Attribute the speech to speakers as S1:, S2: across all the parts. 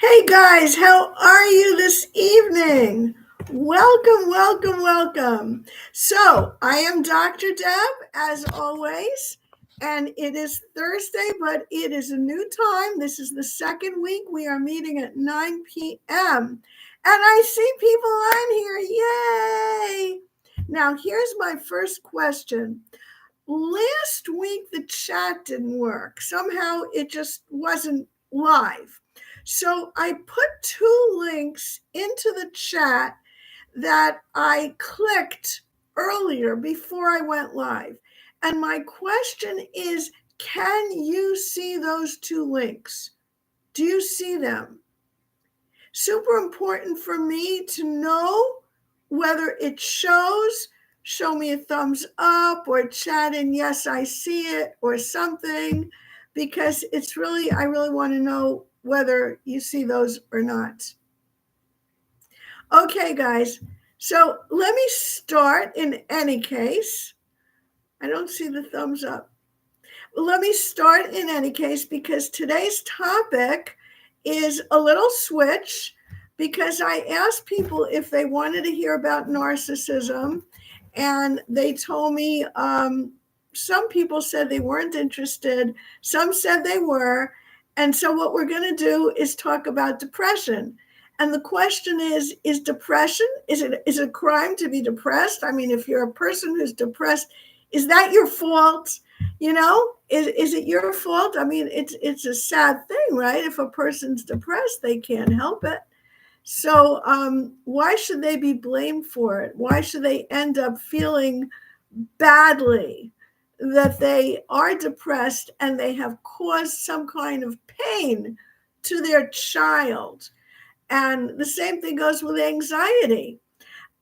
S1: Hey guys, how are you this evening? Welcome, welcome, welcome. So, I am Dr. Deb, as always, and it is Thursday, but it is a new time. This is the second week. We are meeting at 9 p.m. And I see people on here. Yay! Now, here's my first question. Last week, the chat didn't work. Somehow it just wasn't live. So I put two links into the chat that I clicked earlier before I went live. And my question is, can you see those two links? Do you see them? Super important for me to know whether it show me a thumbs up or chat in, yes, I see it, or something, because I really want to know whether you see those or not. Okay, guys, so let me start in any case. I don't see the thumbs up. Let me start in any case, because today's topic is a little switch, because I asked people if they wanted to hear about narcissism, and they told me some people said they weren't interested, some said they were, and so what we're going to do is talk about depression. And the question is depression, is it a crime to be depressed? I mean, if you're a person who's depressed, is that your fault? You know, is it your fault? I mean, it's a sad thing, right? If a person's depressed, they can't help it. So why should they be blamed for it? Why should they end up feeling badly that they are depressed and they have caused some kind of pain to their child? And the same thing goes with anxiety.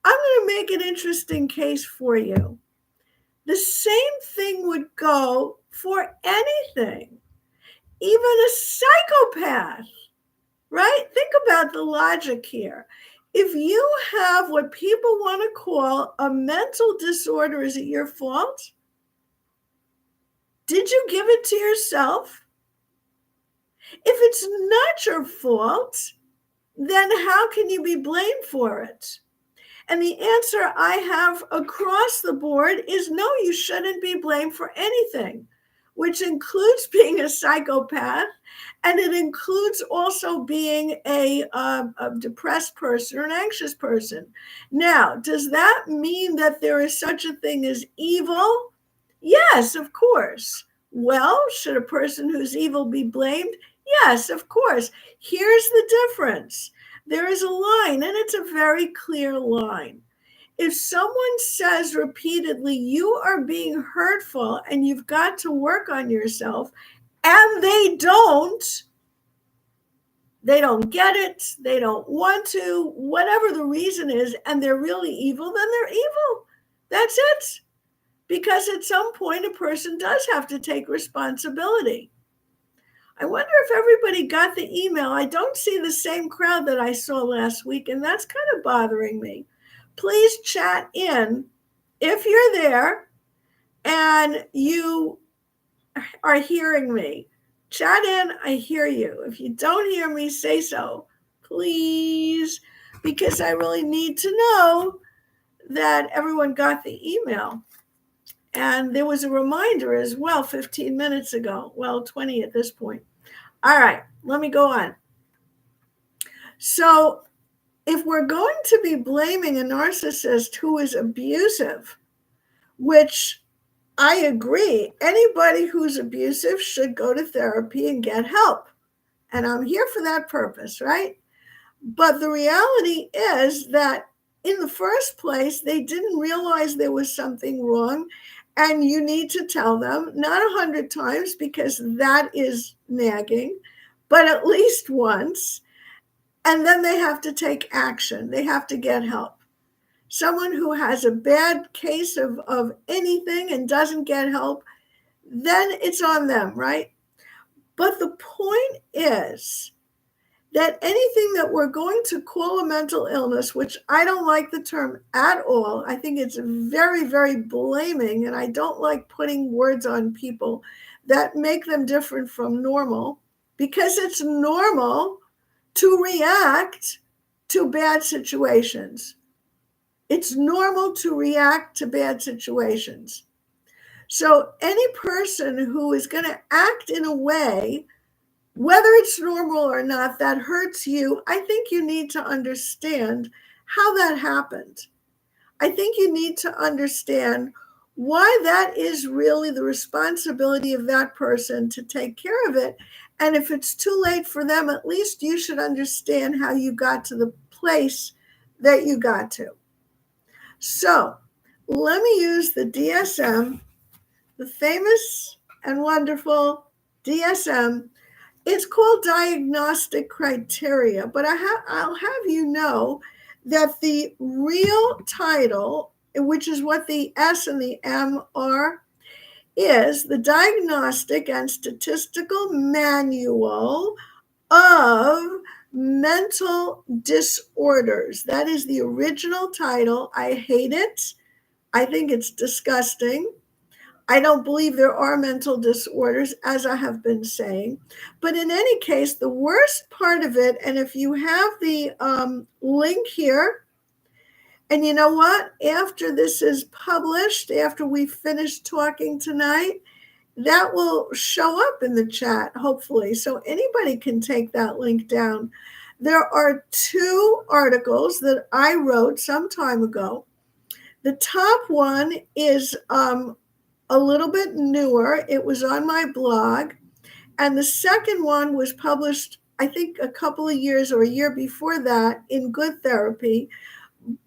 S1: I'm going to make an interesting case for you. The same thing would go for anything, even a psychopath, right? Think about the logic here. If you have what people want to call a mental disorder, is it your fault? Did you give it to yourself? If it's not your fault, then how can you be blamed for it? And the answer I have across the board is no, you shouldn't be blamed for anything, which includes being a psychopath, and it includes also being a depressed person or an anxious person. Now, does that mean that there is such a thing as evil? Yes, of course. Well, should a person who's evil be blamed? Yes, of course. Here's the difference. There is a line, and it's a very clear line. If someone says repeatedly, you are being hurtful and you've got to work on yourself, and they don't get it, they don't want to, whatever the reason is, and they're really evil, then they're evil. That's it. Because at some point, a person does have to take responsibility. I wonder if everybody got the email. I don't see the same crowd that I saw last week, and that's kind of bothering me. Please chat in if you're there and you are hearing me. Chat in, I hear you. If you don't hear me, say so, please, because I really need to know that everyone got the email. And there was a reminder as well 15 minutes ago. Well, 20 at this point. All right, let me go on. So if we're going to be blaming a narcissist who is abusive, which I agree, anybody who's abusive should go to therapy and get help. And I'm here for that purpose, right? But the reality is that in the first place, they didn't realize there was something wrong. And you need to tell them, not 100 times, because that is nagging, but at least once. And then they have to take action. They have to get help. Someone who has a bad case of anything and doesn't get help, then it's on them, right? But the point is that anything that we're going to call a mental illness, which I don't like the term at all, I think it's very, very blaming, and I don't like putting words on people that make them different from normal, because it's normal to react to bad situations. It's normal to react to bad situations. So any person who is going to act in a way, whether it's normal or not, that hurts you, I think you need to understand how that happened. I think you need to understand why that is really the responsibility of that person to take care of it. And if it's too late for them, at least you should understand how you got to the place that you got to. So let me use the DSM, the famous and wonderful DSM. It's called diagnostic criteria, but I'll have you know that the real title, which is what the S and the M are, is the Diagnostic and Statistical Manual of Mental Disorders. That is the original title. I hate it. I think it's disgusting. I don't believe there are mental disorders, as I have been saying. But in any case, the worst part of it, and if you have the link here, and you know what? After this is published, after we finish talking tonight, that will show up in the chat, hopefully. So anybody can take that link down. There are 2 articles that I wrote some time ago. The top one is a little bit newer. It was on my blog. And the second one was published, I think, a couple of years or a year before that in Good Therapy.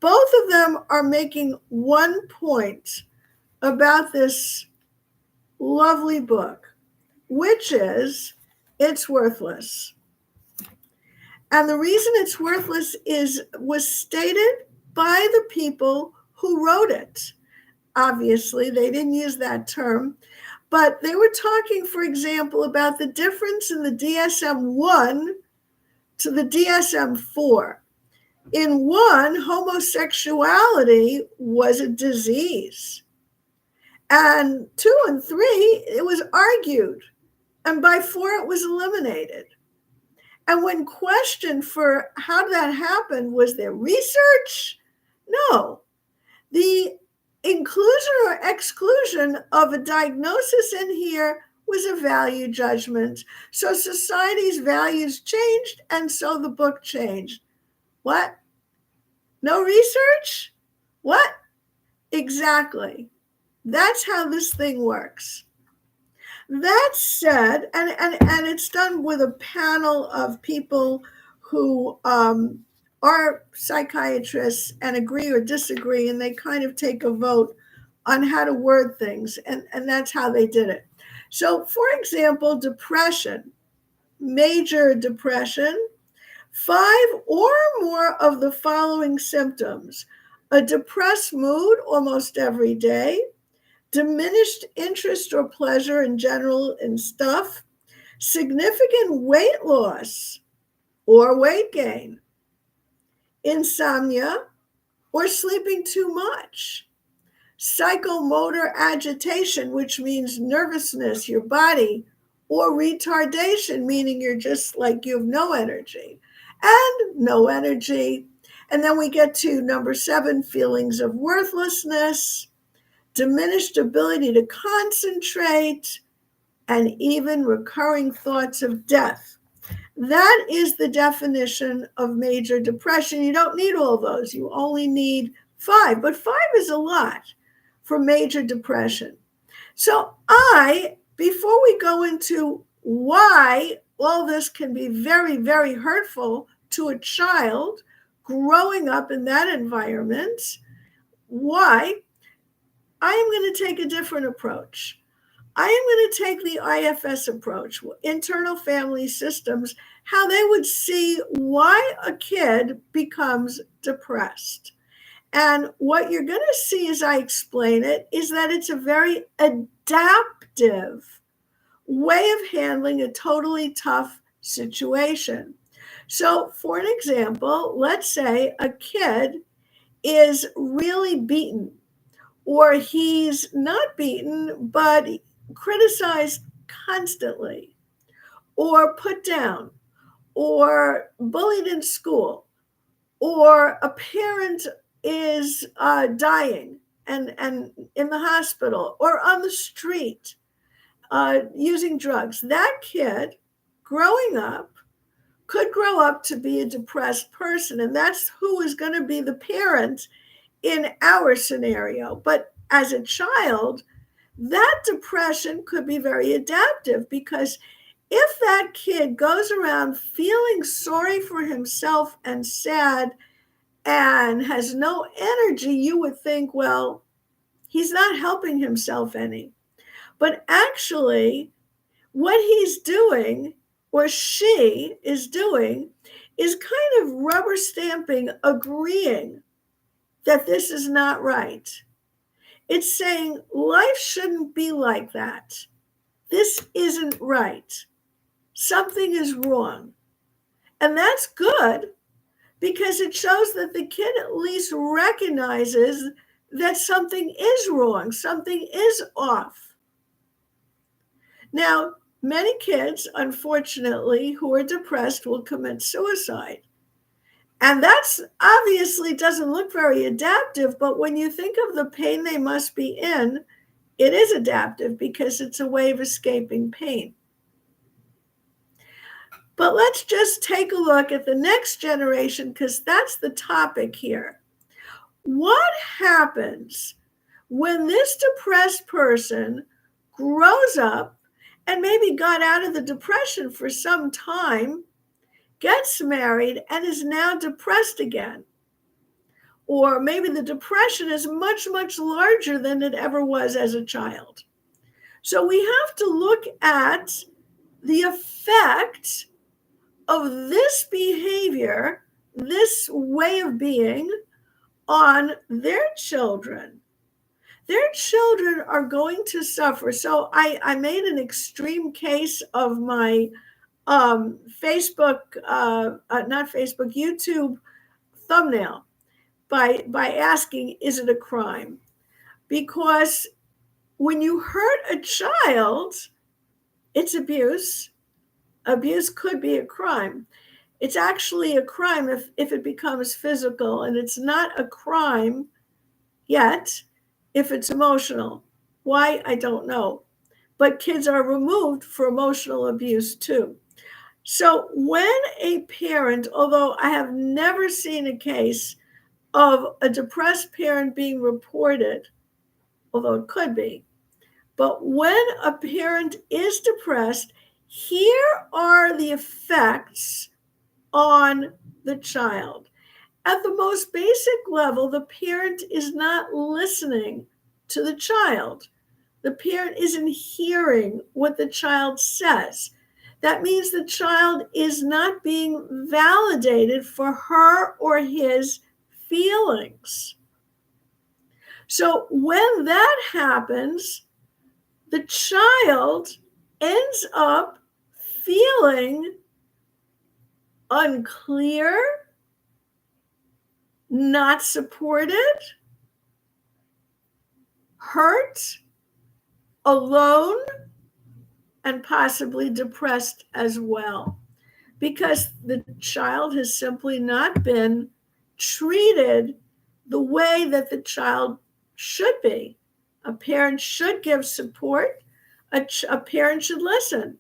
S1: Both of them are making one point about this lovely book, which is it's worthless. And the reason it's worthless was stated by the people who wrote it. Obviously, they didn't use that term, but they were talking, for example, about the difference in the DSM-1 to the DSM-4. In 1, homosexuality was a disease. And 2 and 3, it was argued. And by 4, it was eliminated. And when questioned for how that happened, was there research? No. The inclusion or exclusion of a diagnosis in here was a value judgment. So society's values changed, and so the book changed. What? No research? What? Exactly. That's how this thing works. That said, and it's done with a panel of people who are psychiatrists and agree or disagree, and they kind of take a vote on how to word things, and that's how they did it. So, for example, depression, major depression, 5 or more of the following symptoms: a depressed mood almost every day, diminished interest or pleasure in general in stuff, significant weight loss or weight gain, insomnia or sleeping too much, psychomotor agitation, which means nervousness, your body, or retardation, meaning you're just like you have no energy, and no energy. And then we get to number 7, feelings of worthlessness, diminished ability to concentrate, and even recurring thoughts of death. That is the definition of major depression. You don't need all those. You only need 5, but 5 is a lot for major depression. So before we go into why all this can be very, very hurtful to a child growing up in that environment, why, I am going to take a different approach. I am going to take the IFS approach, internal family systems, how they would see why a kid becomes depressed. And what you're going to see as I explain it is that it's a very adaptive way of handling a totally tough situation. So, for an example, let's say a kid is really beaten, or he's not beaten, but criticized constantly, or put down, or bullied in school, or a parent is dying and in the hospital or on the street using drugs, that kid growing up could grow up to be a depressed person. And that's who is going to be the parent in our scenario. But as a child, that depression could be very adaptive, because if that kid goes around feeling sorry for himself and sad and has no energy, you would think, well, he's not helping himself any. But actually, what he's doing, or she is doing, is kind of rubber stamping, agreeing that this is not right. It's saying life shouldn't be like that. This isn't right. Something is wrong. And that's good, because it shows that the kid at least recognizes that something is wrong, something is off. Now, many kids, unfortunately, who are depressed will commit suicide. And that's obviously doesn't look very adaptive, but when you think of the pain they must be in, it is adaptive because it's a way of escaping pain. But let's just take a look at the next generation, because that's the topic here. What happens when this depressed person grows up and maybe got out of the depression for some time, gets married, and is now depressed again? Or maybe the depression is much, much larger than it ever was as a child. So we have to look at the effect of this behavior, this way of being, on their children. Their children are going to suffer. So I made an extreme case of my YouTube thumbnail by asking, is it a crime? Because when you hurt a child, it's abuse. Abuse could be a crime. It's actually a crime if it becomes physical, and it's not a crime yet if it's emotional. Why? I don't know. But kids are removed for emotional abuse too. So when a parent, although I have never seen a case of a depressed parent being reported, although it could be, but when a parent is depressed, here are the effects on the child. At the most basic level, the parent is not listening to the child. The parent isn't hearing what the child says. That means the child is not being validated for her or his feelings. So when that happens, the child ends up feeling unclear, not supported, hurt, alone, and possibly depressed as well, because the child has simply not been treated the way that the child should be. A parent should give support. A parent should listen.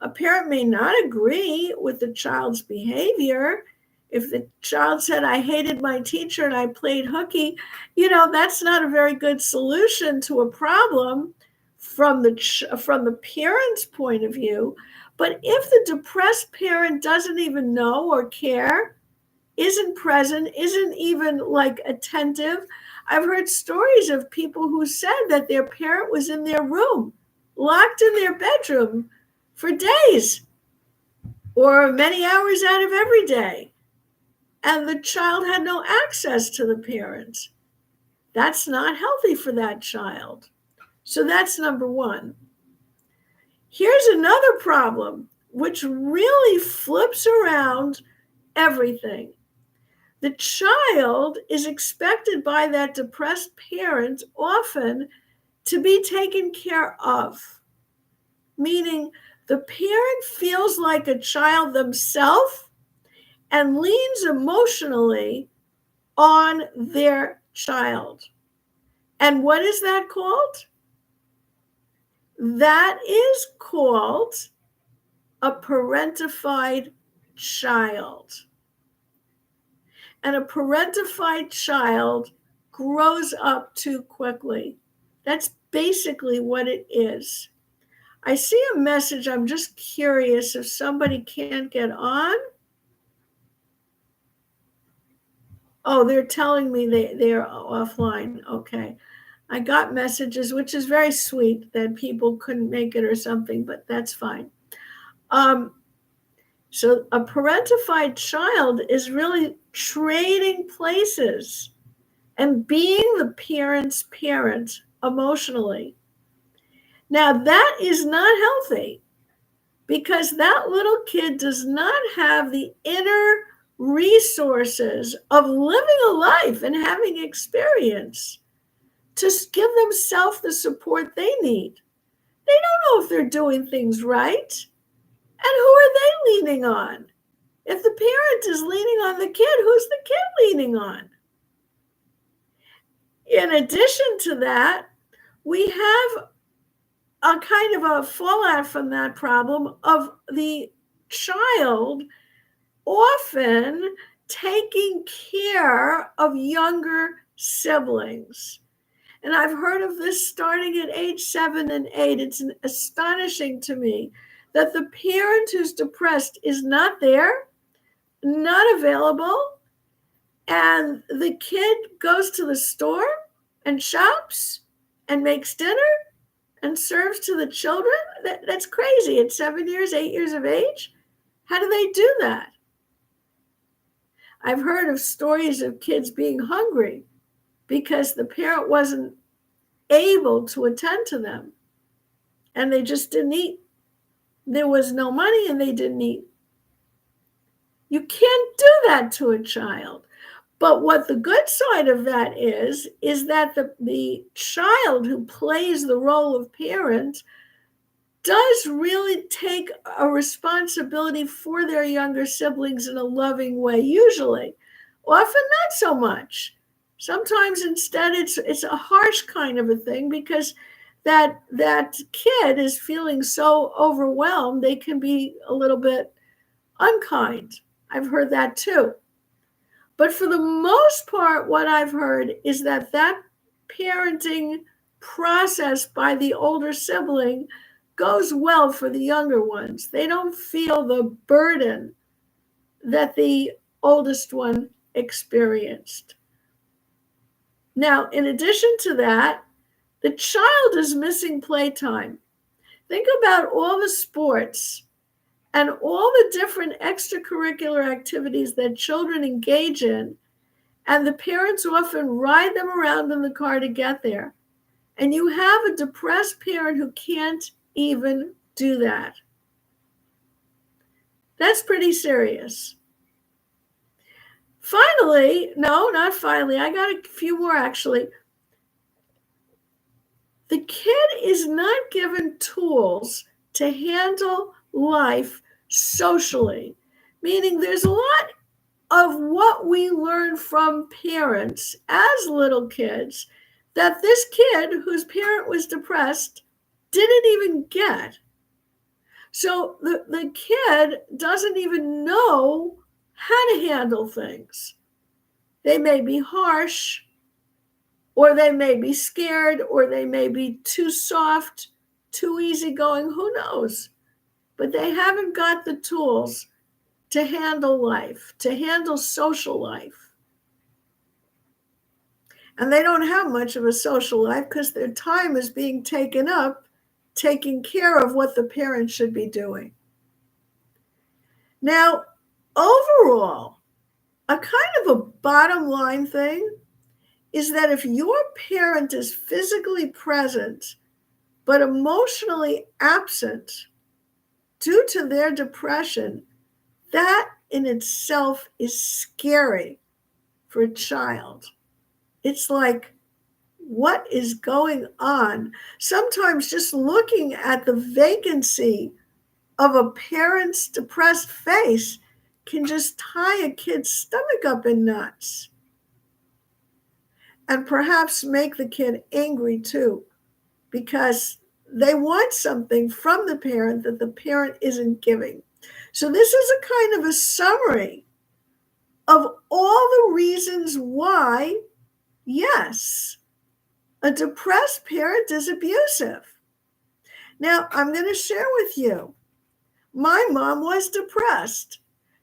S1: A parent may not agree with the child's behavior. If the child said, I hated my teacher and I played hooky, that's not a very good solution to a problem from the parent's point of view. But if the depressed parent doesn't even know or care, isn't present, isn't even attentive. I've heard stories of people who said that their parent was in their room, locked in their bedroom for days or many hours out of every day, and the child had no access to the parent. That's not healthy for that child. So that's number one. Here's another problem, which really flips around everything. The child is expected by that depressed parent often to be taken care of, meaning The parent feels like a child themselves and leans emotionally on their child. And what is that called? That is called a parentified child. And a parentified child grows up too quickly. That's basically what it is. I see a message. I'm just curious if somebody can't get on. Oh, they're telling me they're offline. Okay. I got messages, which is very sweet that people couldn't make it or something, but that's fine. So a parentified child is really trading places and being the parent's parent emotionally. Now, that is not healthy because that little kid does not have the inner resources of living a life and having experience to give themselves the support they need. They don't know if they're doing things right. And who are they leaning on? If the parent is leaning on the kid, who's the kid leaning on? In addition to that, we have a kind of a fallout from that problem of the child often taking care of younger siblings. And I've heard of this starting at age 7 and 8. It's astonishing to me that the parent who's depressed is not there, not available, and the kid goes to the store and shops and makes dinner and serves to the children. That's crazy. At 7 years, 8 years of age, how do they do that? I've heard of stories of kids being hungry because the parent wasn't able to attend to them and they just didn't eat. There was no money and they didn't eat. You can't do that to a child. But what the good side of that is that the child who plays the role of parent does really take a responsibility for their younger siblings in a loving way, usually. Often not so much. Sometimes instead it's a harsh kind of a thing because that kid is feeling so overwhelmed, they can be a little bit unkind. I've heard that too. But for the most part, what I've heard is that parenting process by the older sibling goes well for the younger ones. They don't feel the burden that the oldest one experienced. Now, in addition to that, the child is missing playtime. Think about all the sports and all the different extracurricular activities that children engage in, and the parents often ride them around in the car to get there. And you have a depressed parent who can't even do that. That's pretty serious. Finally, no, not finally, I got a few more actually. The kid is not given tools to handle life socially, meaning there's a lot of what we learn from parents as little kids that this kid whose parent was depressed didn't even get. So the kid doesn't even know how to handle things. They may be harsh, or they may be scared, or they may be too soft, too easygoing, who knows? But they haven't got the tools to handle life, to handle social life. And they don't have much of a social life because their time is being taken up taking care of what the parents should be doing. Now, overall, a kind of a bottom line thing is that if your parent is physically present but emotionally absent due to their depression, that in itself is scary for a child. It's like, what is going on? Sometimes just looking at the vacancy of a parent's depressed face can just tie a kid's stomach up in knots and perhaps make the kid angry too, because they want something from the parent that the parent isn't giving. So this is a kind of a summary of all the reasons why, yes, a depressed parent is abusive. Now, I'm going to share with you, my mom was depressed.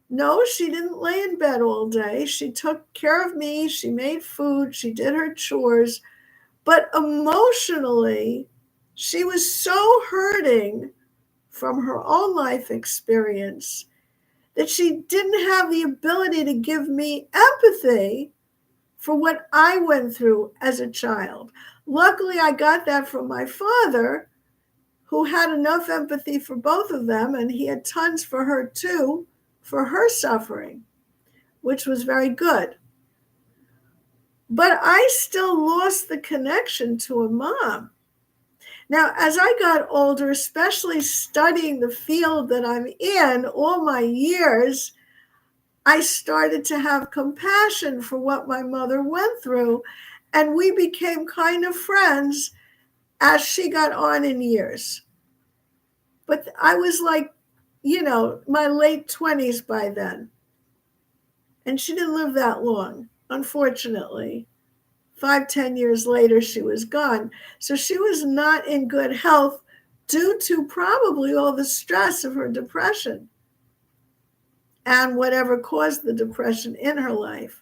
S1: No, she didn't lay in bed all day. She took care of me. She made food. She did her chores. But emotionally, she was so hurting from her own life experience that she didn't have the ability to give me empathy for what I went through as a child. Luckily, I got that from my father, who had enough empathy for both of them, and he had tons for her too, for her suffering, which was very good. But I still lost the connection to a mom. Now, as I got older, especially studying the field that I'm in all my years, I started to have compassion for what my mother went through, and we became kind of friends as she got on in years. But I was like, my late 20s by then. And she didn't live that long, unfortunately. 5-10 years later, she was gone. So she was not in good health due to probably all the stress of her depression and whatever caused the depression in her life.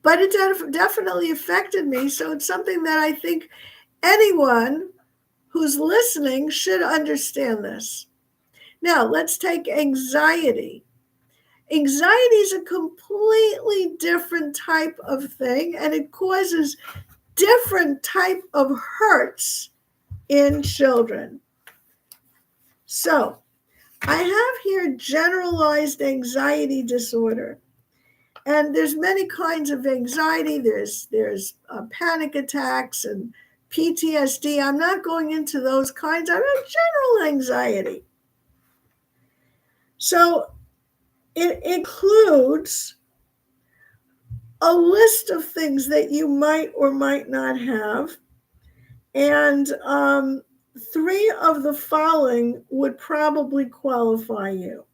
S1: But it definitely affected me. So it's something that I think anyone who's listening should understand this. Now, let's take anxiety. Anxiety is a completely different type of thing, and it causes different type of hurts in children. So, I have here generalized anxiety disorder. And there's many kinds of anxiety. There's panic attacks and PTSD. I'm not going into those kinds. I'm in general anxiety. So it includes a list of things that you might or might not have. And 3 of the following would probably qualify you.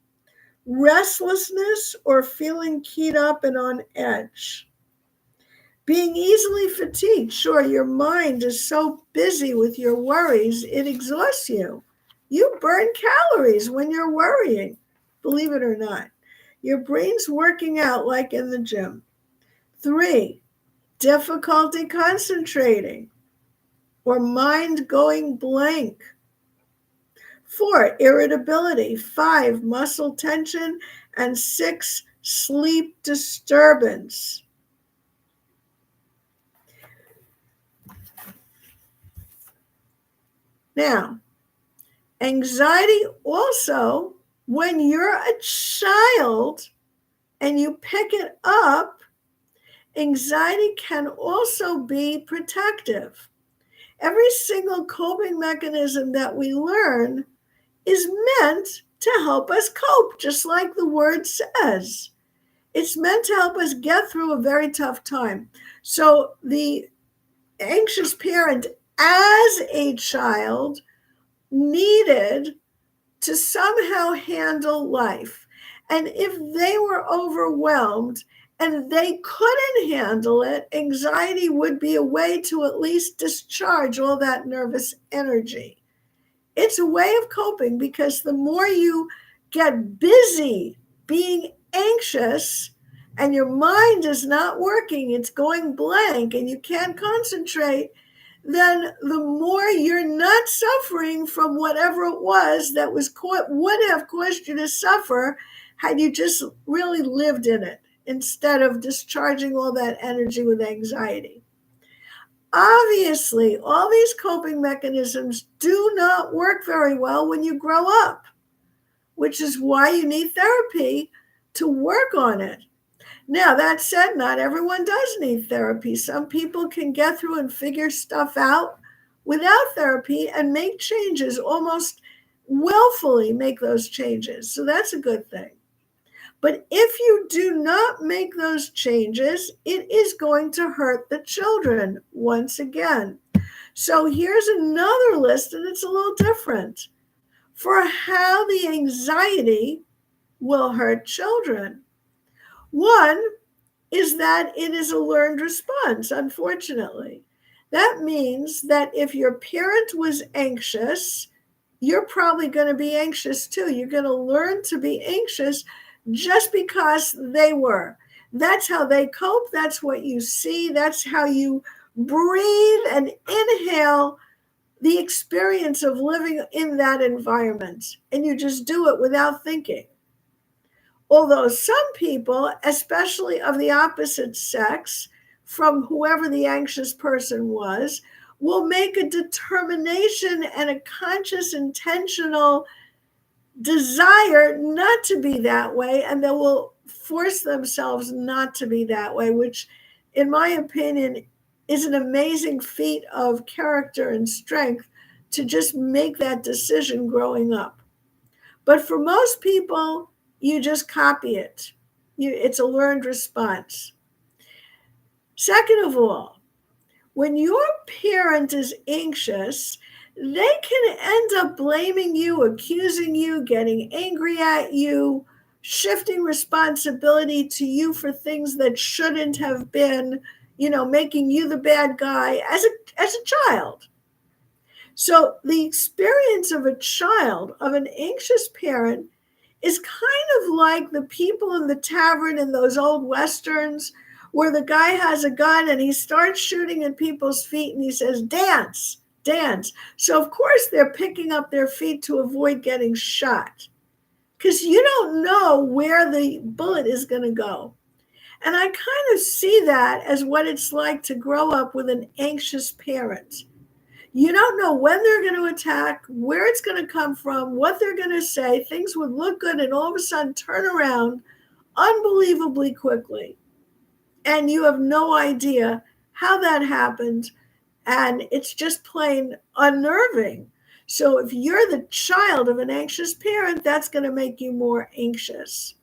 S1: Restlessness or feeling keyed up and on edge. Being easily fatigued. Sure, your mind is so busy with your worries, it exhausts you. You burn calories when you're worrying, believe it or not. Your brain's working out like in the gym. 3, difficulty concentrating or mind going blank. 4, irritability. 5, muscle tension. And 6, sleep disturbance. Now, anxiety also, when you're a child and you pick it up, anxiety can also be protective. Every single coping mechanism that we learn is meant to help us cope, just like the word says. It's meant to help us get through a very tough time. So the anxious parent as a child needed to somehow handle life. And if they were overwhelmed and they couldn't handle it, anxiety would be a way to at least discharge all that nervous energy. It's a way of coping, because the more you get busy being anxious and your mind is not working, it's going blank and you can't concentrate, then the more you're not suffering from whatever it was that would have caused you to suffer had you just really lived in it instead of discharging all that energy with anxiety. Obviously, all these coping mechanisms do not work very well when you grow up, which is why you need therapy to work on it. Now, that said, not everyone does need therapy. Some people can get through and figure stuff out without therapy and make changes almost willfully make those changes. So that's a good thing. But if you do not make those changes, it is going to hurt the children once again. So here's another list, and it's a little different, for how the anxiety will hurt children. One is that it is a learned response, unfortunately. That means that if your parent was anxious, you're probably going to be anxious too. You're going to learn to be anxious just because they were. That's how they cope. That's what you see. That's how you breathe and inhale the experience of living in that environment. And you just do it without thinking. Although some people, especially of the opposite sex, from whoever the anxious person was, will make a determination and a conscious, intentional desire not to be that way, and they will force themselves not to be that way, which, in my opinion, is an amazing feat of character and strength to just make that decision growing up. But for most people, you just copy it. It's a learned response. Second of all, when your parent is anxious, they can end up blaming you, accusing you, getting angry at you, shifting responsibility to you for things that shouldn't have been, making you the bad guy as a child. So the experience of a child, of an anxious parent, is kind of like the people in the tavern in those old Westerns where the guy has a gun and he starts shooting at people's feet and he says, dance, dance. So of course they're picking up their feet to avoid getting shot because you don't know where the bullet is going to go. And I kind of see that as what it's like to grow up with an anxious parent. You don't know when they're going to attack, where it's going to come from, what they're going to say. Things would look good and all of a sudden turn around unbelievably quickly. And you have no idea how that happened. And it's just plain unnerving. So if you're the child of an anxious parent, that's going to make you more anxious.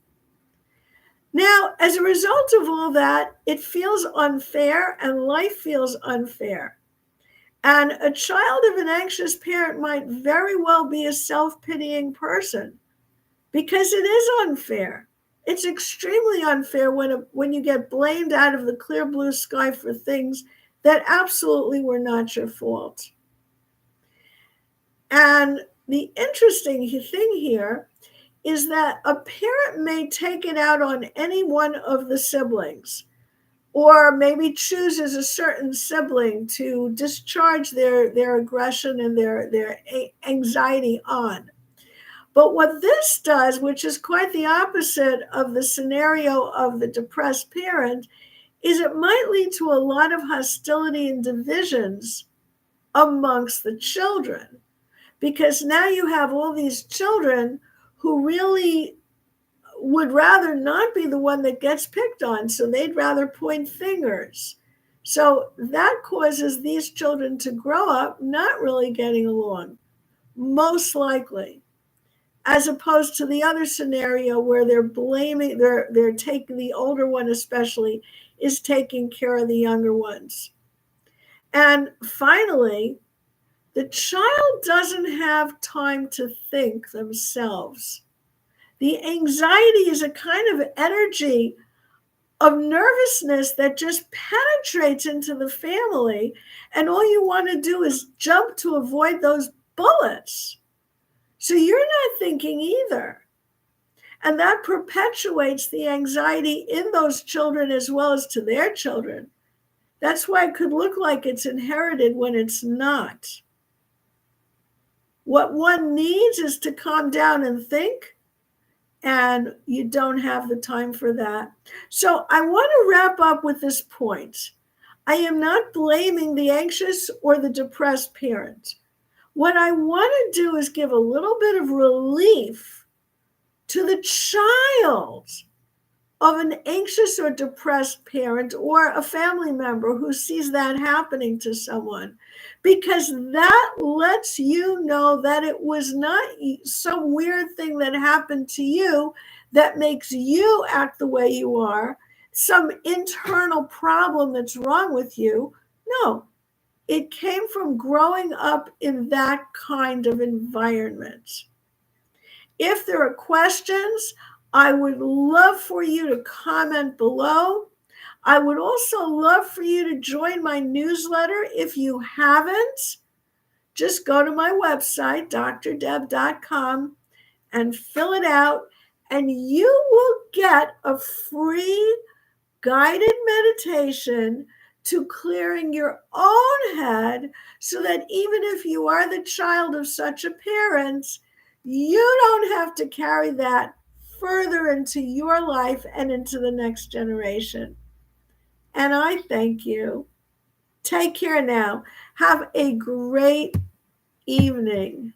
S1: Now, as a result of all that, it feels unfair and life feels unfair. And a child of an anxious parent might very well be a self-pitying person because it is unfair. It's extremely unfair when you get blamed out of the clear blue sky for things that absolutely were not your fault. And the interesting thing here is that a parent may take it out on any one of the siblings, or maybe chooses a certain sibling to discharge their aggression and their anxiety on. But what this does, which is quite the opposite of the scenario of the depressed parent, is it might lead to a lot of hostility and divisions amongst the children. Because now you have all these children who really would rather not be the one that gets picked on, so they'd rather point fingers. So that causes these children to grow up not really getting along, most likely, as opposed to the other scenario where they're blaming, they're taking, the older one especially is taking care of the younger ones. And finally, the child doesn't have time to think themselves. The anxiety is a kind of energy of nervousness that just penetrates into the family, and all you want to do is jump to avoid those bullets. So you're not thinking either. And that perpetuates the anxiety in those children as well as to their children. That's why it could look like it's inherited when it's not. What one needs is to calm down and think, and you don't have the time for that. So I want to wrap up with this point. I am not blaming the anxious or the depressed parent. What I want to do is give a little bit of relief to the child of an anxious or depressed parent or a family member who sees that happening to someone, because that lets you know that it was not some weird thing that happened to you that makes you act the way you are, some internal problem that's wrong with you. No, it came from growing up in that kind of environment. If there are questions, I would love for you to comment below. I would also love for you to join my newsletter. If you haven't, just go to my website, drdeb.com, and fill it out, and you will get a free guided meditation to clearing your own head, so that even if you are the child of such a parent, you don't have to carry that further into your life and into the next generation. And I thank you. Take care now. Have a great evening.